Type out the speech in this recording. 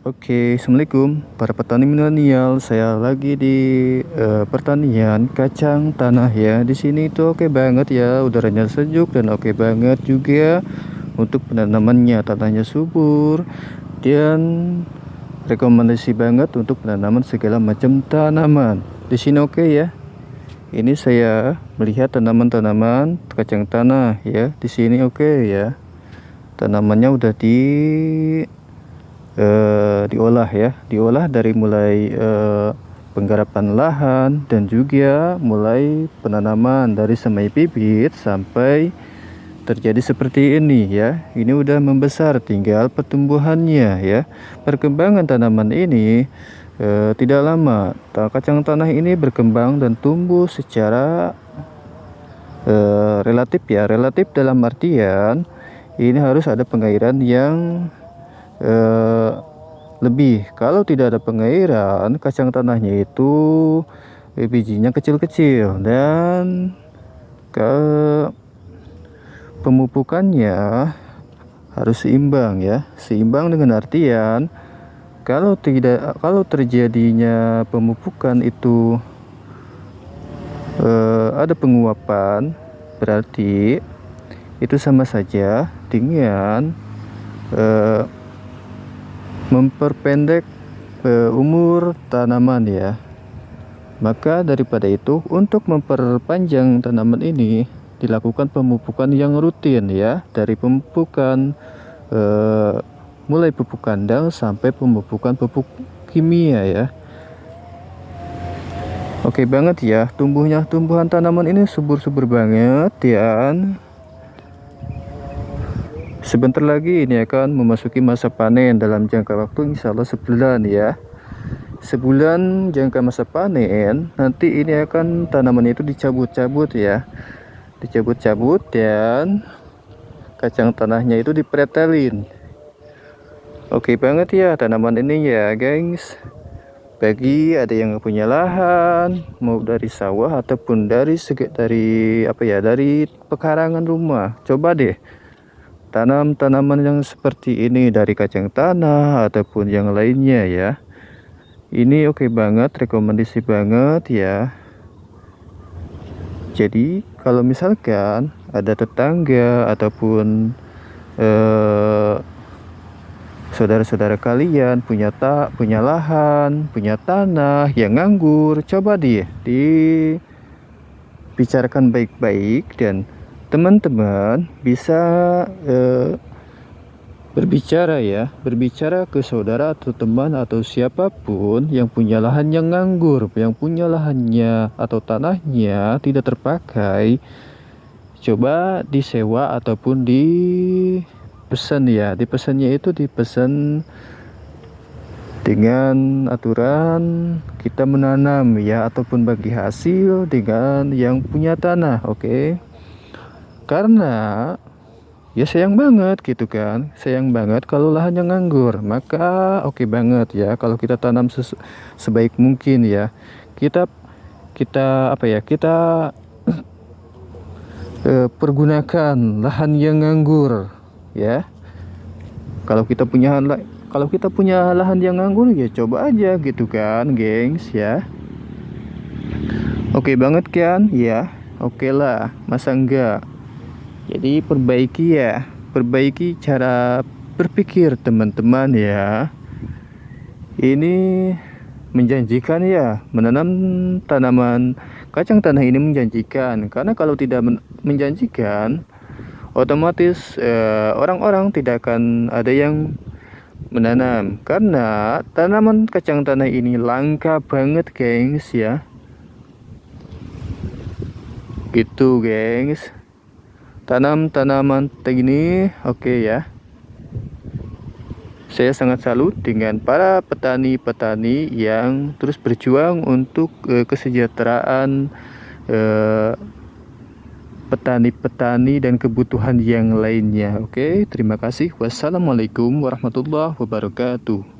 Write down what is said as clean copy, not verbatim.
Oke, Assalamualaikum para petani milenial. Saya lagi di pertanian kacang tanah ya. Di sini itu oke banget ya, udaranya sejuk dan oke banget juga untuk penanamannya. Tanahnya subur dan rekomendasi banget untuk penanaman segala macam tanaman. Di sini oke ya. Ini saya melihat tanaman-tanaman kacang tanah ya. Di sini oke ya. Tanamannya udah diolah ya, diolah dari mulai penggarapan lahan dan juga mulai penanaman dari semai bibit sampai terjadi seperti ini ya. Ini udah membesar, tinggal pertumbuhannya ya. Perkembangan tanaman ini tidak lama. Kacang tanah ini berkembang dan tumbuh secara relatif ya, relatif dalam artian ini harus ada pengairan yang lebih. Kalau tidak ada pengairan, kacang tanahnya itu bijinya kecil-kecil dan pemupukannya harus seimbang ya. Seimbang dengan artian kalau terjadinya pemupukan itu ada penguapan, berarti itu sama saja dengan memperpendek umur tanaman ya. Maka daripada itu, untuk memperpanjang tanaman ini dilakukan pemupukan yang rutin ya, dari pemupukan mulai pupuk kandang sampai pemupukan pupuk kimia ya. Oke banget ya, tumbuhan tanaman ini subur-subur banget dan sebentar lagi ini akan memasuki masa panen dalam jangka waktu insya Allah sebulan ya. Sebulan jangka masa panen, nanti ini akan tanaman itu dicabut-cabut ya. Dicabut-cabut dan kacang tanahnya itu dipretelin. Oke banget ya tanaman ini ya gengs. Bagi ada yang punya lahan, mau dari sawah ataupun dari pekarangan rumah, coba deh tanam tanaman yang seperti ini dari kacang tanah ataupun yang lainnya ya. Ini oke banget, rekomendasi banget ya. Jadi kalau misalkan ada tetangga ataupun saudara-saudara kalian punya lahan, punya tanah yang nganggur, coba dibicarakan baik-baik dan teman-teman bisa berbicara ke saudara atau teman atau siapapun yang punya lahan yang nganggur, yang punya lahannya atau tanahnya tidak terpakai, coba disewa ataupun dipesan ya. Dipesannya itu dipesan dengan aturan kita menanam ya, ataupun bagi hasil dengan yang punya tanah. Oke. Karena ya sayang banget gitu kan, sayang banget kalau lahannya nganggur. Maka oke banget ya kalau kita tanam sebaik mungkin ya. Kita pergunakan lahan yang nganggur ya. Kalau kita punya lahan yang nganggur ya coba aja gitu kan gengs ya. Oke banget kan ya. Oke lah, masa enggak. Jadi perbaiki cara berpikir teman-teman ya. Ini menjanjikan ya, menanam tanaman kacang tanah ini menjanjikan. Karena kalau tidak menjanjikan, otomatis orang-orang tidak akan ada yang menanam. Karena tanaman kacang tanah ini langka banget gengs ya. Gitu gengs. Tanam tanaman ini oke ya. Saya sangat salut dengan para petani-petani yang terus berjuang untuk kesejahteraan petani-petani dan kebutuhan yang lainnya. Oke, terima kasih. Wassalamualaikum warahmatullahi wabarakatuh.